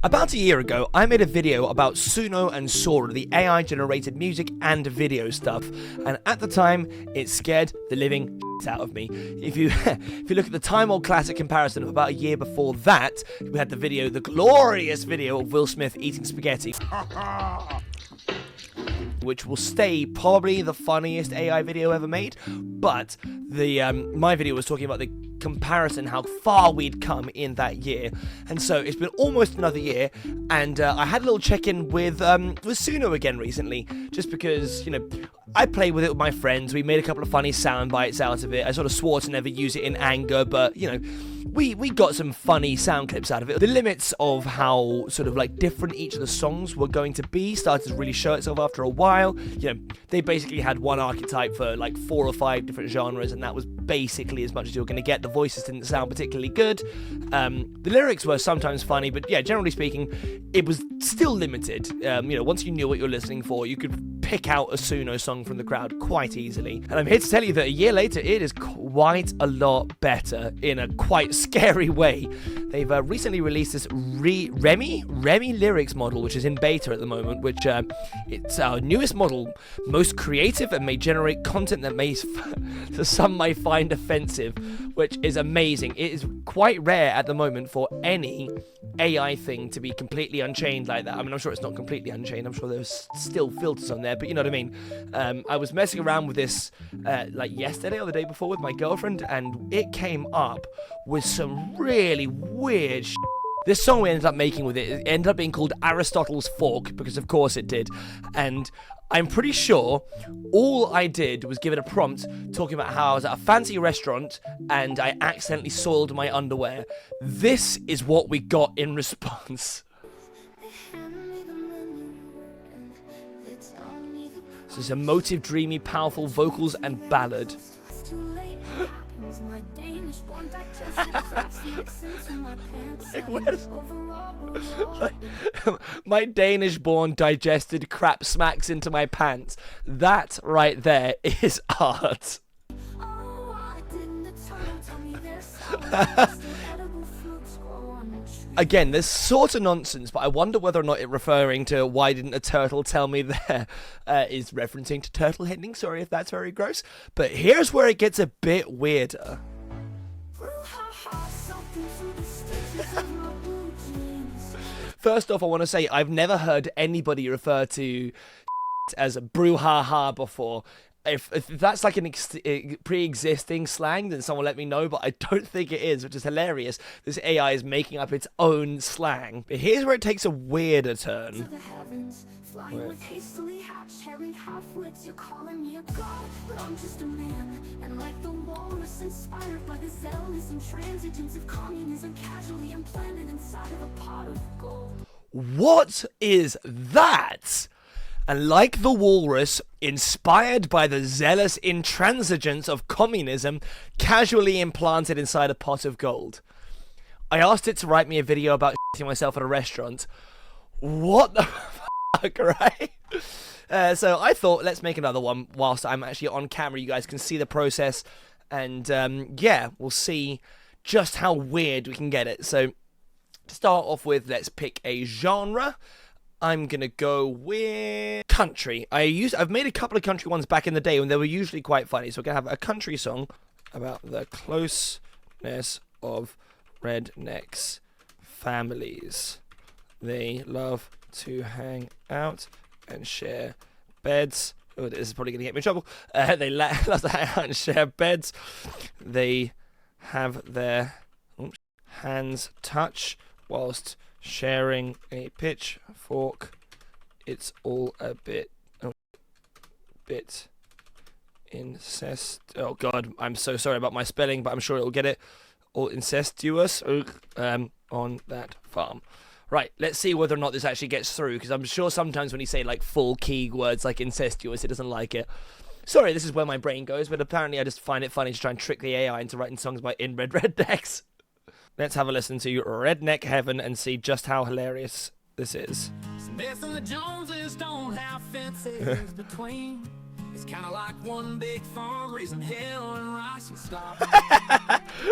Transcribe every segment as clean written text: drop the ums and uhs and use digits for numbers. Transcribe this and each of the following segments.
About a year ago, I made a video about Suno and Sora, the AI-generated music and video stuff, and at the time, it scared the living out of me. If you look at the time-old classic comparison of about a year before that, we had the glorious video of Will Smith eating spaghetti, which will stay probably the funniest AI video ever made, but my video was talking about the comparison, how far we'd come in that year. And so it's been almost another year, and I had a little check-in with Suno again recently, just because, you know, I played with it with my friends. We made a couple of funny sound bites out of it. I sort of swore to never use it in anger, but, you know, we got some funny sound clips out of it. The limits of how sort of like different each of the songs were going to be started to really show itself after a while. You know, they basically had one archetype for like 4 or 5 different genres, and that was basically as much as you were going to get. The voices didn't sound particularly good. The lyrics were sometimes funny, but yeah, generally speaking, it was still limited. You know, once you knew what you were listening for, you could pick out a Suno song from the crowd quite easily. And I'm here to tell you that a year later, it is quite a lot better in a quite scary way. They've recently released this Remy lyrics model, which is in beta at the moment, which it's our newest model, most creative, and may generate content that some might find offensive, which is amazing. It is quite rare at the moment for any AI thing to be completely unchained like that. I mean, I'm sure it's not completely unchained. I'm sure there's still filters on there, but you know what I mean. I was messing around with this like yesterday or the day before with my girlfriend, and it came up with some really weird shit. This song we ended up making with it ended up being called Aristotle's Fork, because of course it did. And I'm pretty sure all I did was give it a prompt talking about how I was at a fancy restaurant and I accidentally soiled my underwear. This is what we got in response. This is emotive, dreamy, powerful vocals and ballad. My Danish-born digested crap smacks into my pants. That right there is art. Again, this sort of nonsense, but I wonder whether or not it referring to why didn't a turtle tell me there is referencing to turtle hitting. Sorry if that's very gross. But here's where it gets a bit weirder. First off, I want to say I've never heard anybody refer to as a brouhaha before. If that's like an pre-existing slang, then someone let me know, but I don't think it is, which is hilarious. This AI is making up its own slang. But here's where it takes a weirder turn. Flying with hastily hatched, hairy half-wits, you're calling me a god, but I'm just a man. And like the walrus, inspired by the zealous intransigence of communism, casually implanted inside of a pot of gold. What is that? And like the walrus, inspired by the zealous intransigence of communism, casually implanted inside a pot of gold. I asked it to write me a video about shitting myself at a restaurant. What the fuck, right? So I thought, let's make another one whilst I'm actually on camera. You guys can see the process, and yeah, we'll see just how weird we can get it. So to start off with, let's pick a genre. I'm gonna go with country. I've made a couple of country ones back in the day when they were usually quite funny. So we're gonna have a country song about the closeness of rednecks families. They love to hang out and share beds. Oh, this is probably gonna get me in trouble. They love to hang out and share beds. They have their hands touch whilst sharing a pitchfork. It's all a bit incest. Oh god, I'm so sorry about my spelling, but I'm sure it'll get it. All incestuous on that farm. Right, let's see whether or not this actually gets through, because I'm sure sometimes when you say like full key words like incestuous, it doesn't like it. Sorry, this is where my brain goes, but apparently I just find it funny to try and trick the AI into writing songs about inbred rednecks. Let's have a listen to Redneck Heaven and see just how hilarious this is. Smith and the Joneses don't have fences between. It's kind of like one big farm raising hell and rice and stock.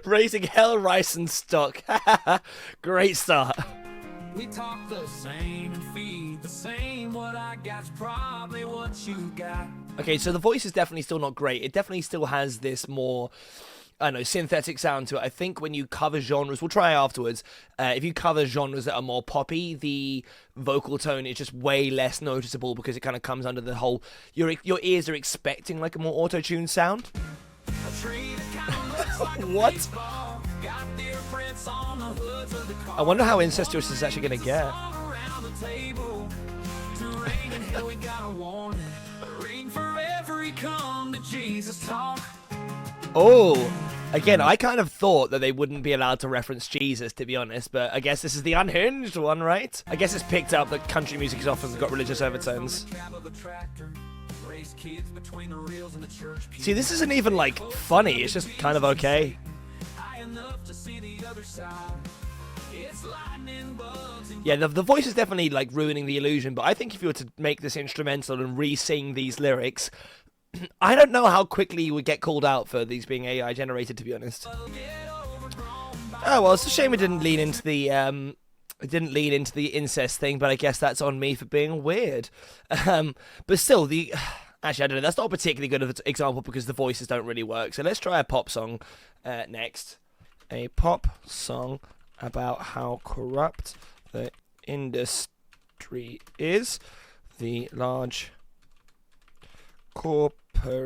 Raising hell, rice and stock. Great start. We talk the same and feed the same. What I got's probably what you got. Okay, so the voice is definitely still not great. It definitely still has this more, I don't know, synthetic sound to it. I think when you cover genres, we'll try afterwards, if you cover genres that are more poppy, the vocal tone is just way less noticeable because it kind of comes under the whole, your ears are expecting like a more auto-tuned sound. What? I wonder how incestuous this is actually going to get. Oh, again, I kind of thought that they wouldn't be allowed to reference Jesus, to be honest, but I guess this is the Unhinged one, right? I guess it's picked up that country music has often got religious overtones. See, this isn't even, like, funny, it's just kind of okay. Yeah, the voice is definitely, like, ruining the illusion, but I think if you were to make this instrumental and re-sing these lyrics, I don't know how quickly you would get called out for these being AI generated, to be honest. Oh, well, it's a shame it didn't lean into the, incest thing, but I guess that's on me for being weird. But still, actually, I don't know, that's not a particularly good of an example because the voices don't really work, so let's try a pop song next. A pop song about how corrupt the industry is. The large corporations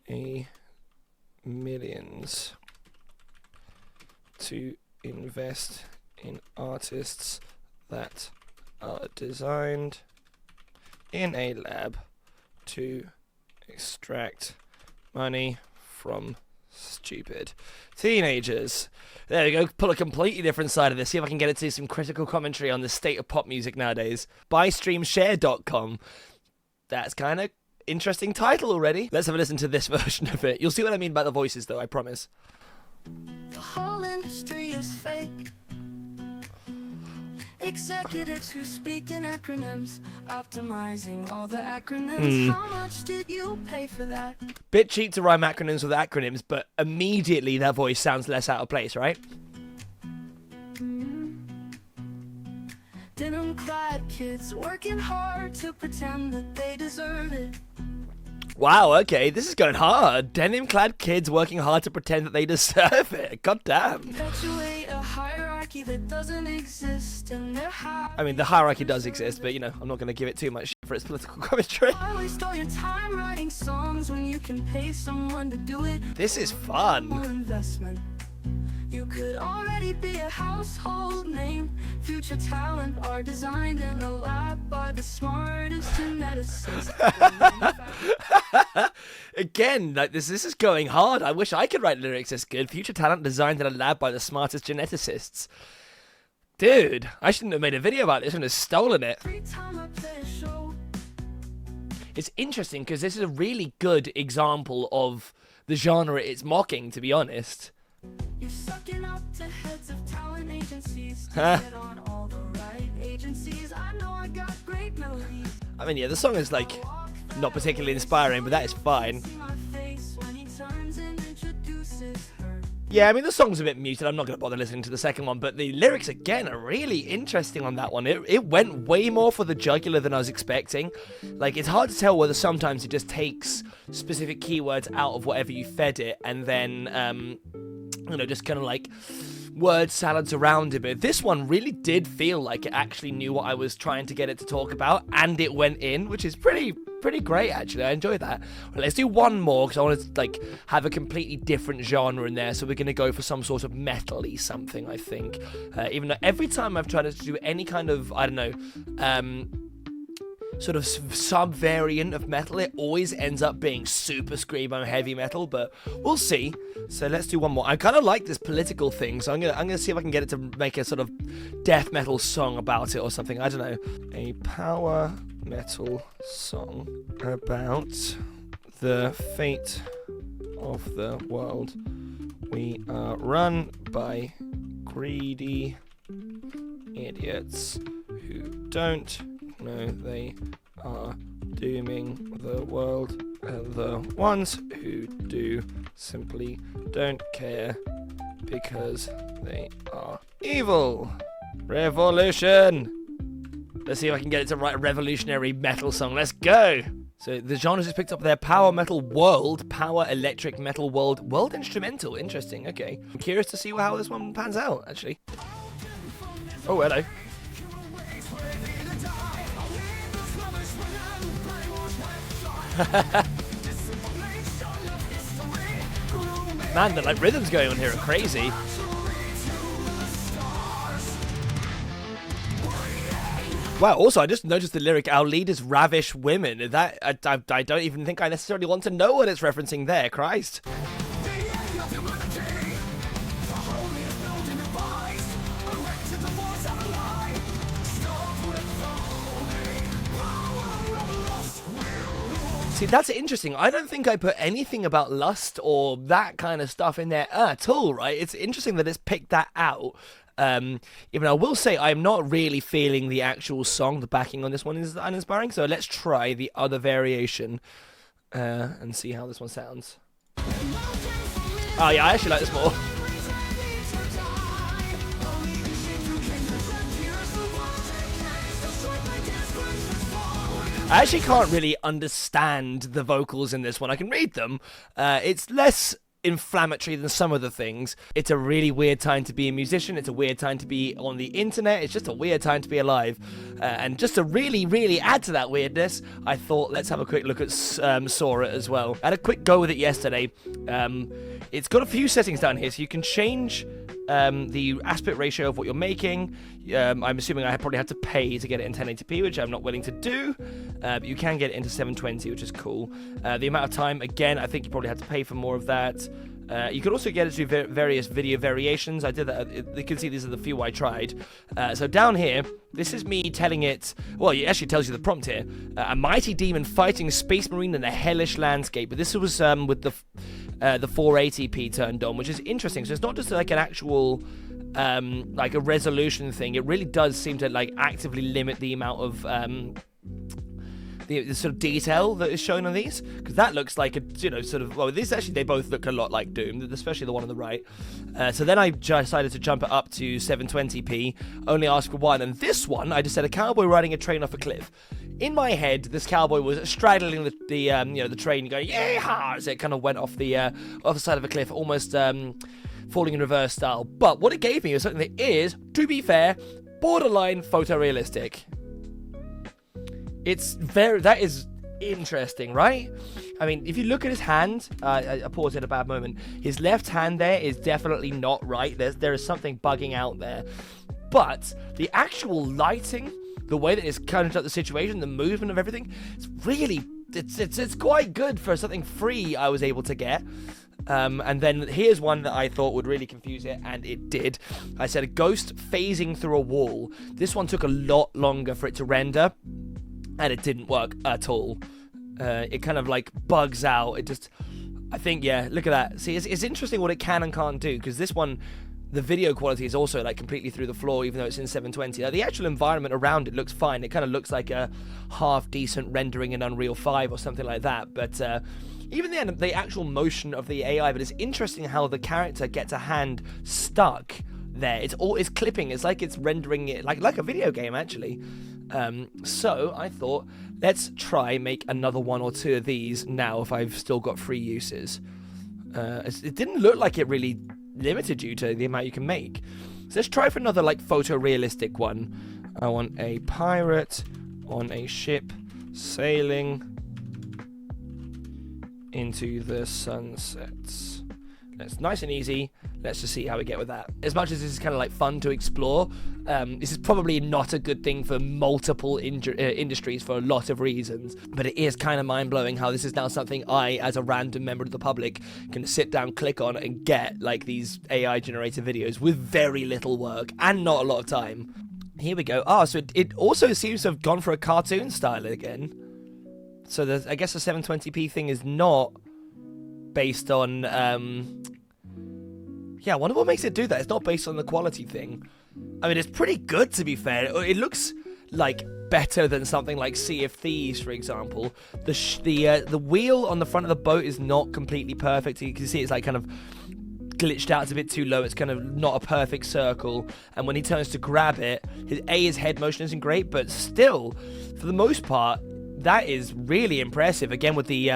pay millions to invest in artists that are designed in a lab to extract money from stupid teenagers. There we go, pull a completely different side of this, see if I can get it to some critical commentary on the state of pop music nowadays. BuyStreamShare.com. That's kind of interesting title already. Let's have a listen to this version of it. You'll see what I mean by the voices though, I promise. The whole industry is fake. Executives who speak in acronyms, optimizing all the acronyms. How much did you pay for that? Bit cheap to rhyme acronyms with acronyms, but immediately that voice sounds less out of place, right? Denim-clad kids working hard to pretend that they deserve it. Wow, okay, this is going hard. Denim-clad kids working hard to pretend that they deserve it. God damn. Perpetuate a hierarchy that doesn't exist in their house. I mean, the hierarchy does exist, but, you know, I'm not going to give it too much for its political commentary. Why waste all your time writing songs when you can pay someone to do it? This is fun. Investment. You could already be a household name. Future talent are designed in a lab by the smartest geneticists. Again, like this is going hard. I wish I could write lyrics this good. Future talent designed in a lab by the smartest geneticists. Dude, I shouldn't have made a video about this and have stolen it. It's interesting because this is a really good example of the genre it's mocking, to be honest. You're sucking up to heads of talent agencies. Get on all the right agencies. I know I got great melodies. I mean, yeah, the song is like not particularly inspiring, but that is fine. Yeah, I mean, the song's a bit muted. I'm not going to bother listening to the second one, but the lyrics, again, are really interesting on that one. It went way more for the jugular than I was expecting. Like, it's hard to tell whether sometimes it just takes specific keywords out of whatever you fed it, and then, you know, just kind of like word salads around it. But this one really did feel like it actually knew what I was trying to get it to talk about, and it went in, which is pretty great, actually. I enjoyed that. Well, let's do one more because I want to like have a completely different genre in there. So we're going to go for some sort of metal-y something, I think. Even though every time I've tried to do any kind of, I don't know, sort of sub-variant of metal, it always ends up being super screamo heavy metal, but we'll see. So let's do one more. I kind of like this political thing, so I'm gonna see if I can get it to make a sort of death metal song about it or something. I don't know. A power metal song about the fate of the world. We are run by greedy idiots who don't know they are dooming the world. The ones who do simply don't care because they are Evil. Revolution. Let's see if I can get it to write a revolutionary metal song. Let's go. So the genres just picked up there. Power metal world, power electric metal world instrumental. Interesting. Okay. I'm curious to see how this one pans out, actually. Oh, hello. Man, the like rhythms going on here are crazy. Wow, also, I just noticed the lyric, our leaders ravish women. That I don't even think I necessarily want to know what it's referencing there, Christ. See, that's interesting. I don't think I put anything about lust or that kind of stuff in there at all, right? It's interesting that it's picked that out. Even I will say I'm not really feeling the actual song. The backing on this one is uninspiring. So let's try the other variation and see how this one sounds. Oh yeah, I actually like this more. I actually can't really understand the vocals in this one. I can read them. It's less inflammatory than some of the things. It's a really weird time to be a musician. It's a weird time to be on the internet. It's just a weird time to be alive. And just to really, really add to that weirdness, I thought let's have a quick look at Sora as well. I had a quick go with it yesterday. It's got a few settings down here, so you can change the aspect ratio of what you're making. I'm assuming I probably had to pay to get it in 1080p, which I'm not willing to do. But you can get it into 720, which is cool. The amount of time, again, I think you probably had to pay for more of that. You could also get it to various video variations. I did that. You can see these are the few I tried. So down here, this is me telling it. Well, it actually tells you the prompt here. A mighty demon fighting a space marine in a hellish landscape. But this was with the 480p turned on, which is interesting. So it's not just like an actual like a resolution thing. It really does seem to like actively limit the amount of the sort of detail that is shown on these, because that looks like a, you know, sort of, well, these actually, they both look a lot like Doom, especially the one on the right. So then I decided to jump it up to 720p, only ask for one, and this one, I just said a cowboy riding a train off a cliff. In my head, this cowboy was straddling the you know, the train, going, yay-ha, as it kind of went off the side of a cliff, almost falling in reverse style. But what it gave me was something that is, to be fair, borderline photorealistic. That is interesting, right? I mean, if you look at his hand, I paused at a bad moment. His left hand there is definitely not right. There is something bugging out there. But the actual lighting, the way that it's conjured up the situation, the movement of everything, it's really, it's quite good for something free I was able to get. And then here's one that I thought would really confuse it, and it did. I said a ghost phasing through a wall. This one took a lot longer for it to render, and it didn't work at all. It kind of like bugs out. It just, I think, yeah, look at that. See, it's interesting what it can and can't do, because this one, the video quality is also like completely through the floor, even though it's in 720. Like, the actual environment around it looks fine. It kind of looks like a half decent rendering in Unreal 5 or something like that. But even the actual motion of the AI, but it's interesting how the character gets a hand stuck there. It's clipping. It's like it's rendering it like a video game, actually. So I thought, let's try make another one or two of these now if I've still got free uses. It didn't look like it really limited you to the amount you can make. So let's try for another like photorealistic one. I want a pirate on a ship sailing into the sunsets. It's nice and easy. Let's just see how we get with that. As much as this is kind of like fun to explore, this is probably not a good thing for multiple industries for a lot of reasons. But it is kind of mind-blowing how this is now something I, as a random member of the public, can sit down, click on, and get like these AI-generated videos with very little work and not a lot of time. Here we go. Oh, so it also seems to have gone for a cartoon style again. So I guess the 720p thing is not based on yeah, I wonder what makes it do that. It's not based on the quality thing. I mean, it's pretty good, to be fair. It looks like better than something like Sea of Thieves, for example. The wheel on the front of the boat is not completely perfect. You can see it's like kind of glitched out. It's a bit too low. It's kind of not a perfect circle. And when he turns to grab it, his head motion isn't great, but still, for the most part, that is really impressive. Again, with the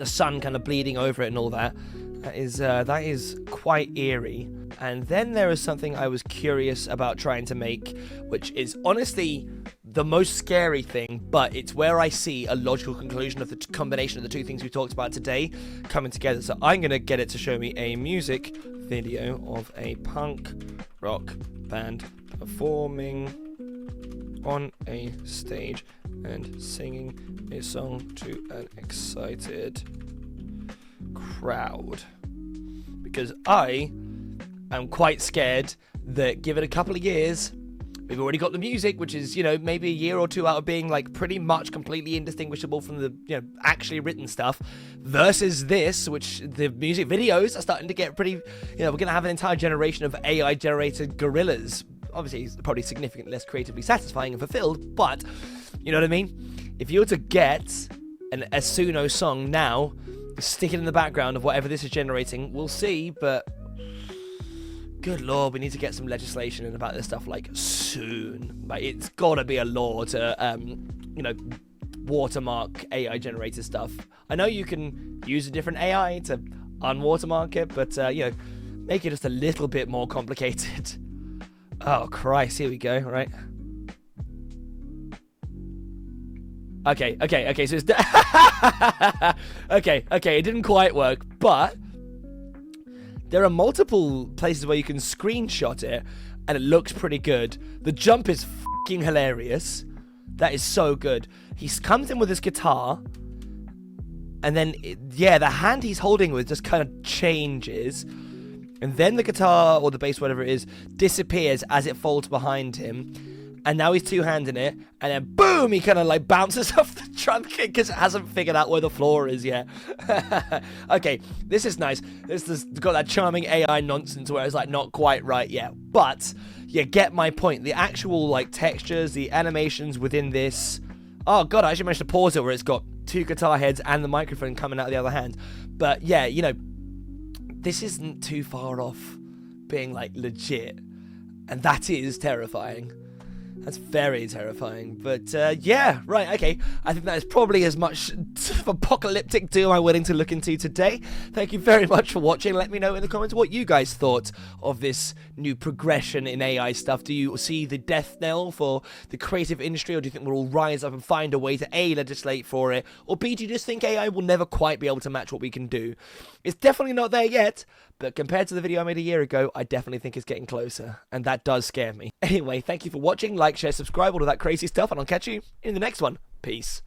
sun kind of bleeding over it and all that. That is quite eerie. And then there is something I was curious about trying to make, which is honestly the most scary thing, but it's where I see a logical conclusion of the combination of the two things we talked about today coming together. So I'm going to get it to show me a music video of a punk rock band performing on a stage and singing a song to an excited crowd. Because I am quite scared that, give it a couple of years, we've already got the music, which is, maybe a year or two out of being like pretty much completely indistinguishable from the, actually written stuff, versus this, which the music videos are starting to get pretty, we're going to have an entire generation of AI generated gorillas. Obviously, it's probably significantly less creatively satisfying and fulfilled, but you know what I mean? If you were to get a Suno song now, stick it in the background of whatever this is generating, we'll see, but good lord, we need to get some legislation in about this stuff like soon. Like, it's gotta be a law to watermark AI generated stuff. I know you can use a different AI to unwatermark it, but make it just a little bit more complicated. Oh Christ, here we go, right? Okay, so it's okay, it didn't quite work, but there are multiple places where you can screenshot it, and it looks pretty good. The jump is fucking hilarious. That is so good. He comes in with his guitar, and then, the hand he's holding with just kind of changes, and then the guitar, or the bass, whatever it is, disappears as it folds behind him. And now he's two-handing it, and then boom, he kind of like bounces off the drum kit because it hasn't figured out where the floor is yet. Okay, this is nice. This has got that charming AI nonsense where it's like not quite right yet. But you get my point. The actual like textures, the animations within this. Oh god, I actually managed to pause it where it's got two guitar heads and the microphone coming out of the other hand. But yeah, this isn't too far off being like legit. And that is terrifying. That's very terrifying, but right, okay. I think that is probably as much apocalyptic doom I'm willing to look into today. Thank you very much for watching. Let me know in the comments what you guys thought of this new progression in AI stuff. Do you see the death knell for the creative industry, or do you think we'll all rise up and find a way to A, legislate for it, or B, do you just think AI will never quite be able to match what we can do? It's definitely not there yet, but compared to the video I made a year ago, I definitely think it's getting closer, and that does scare me. Anyway, thank you for watching. Like, share, subscribe, all of that crazy stuff, and I'll catch you in the next one. Peace.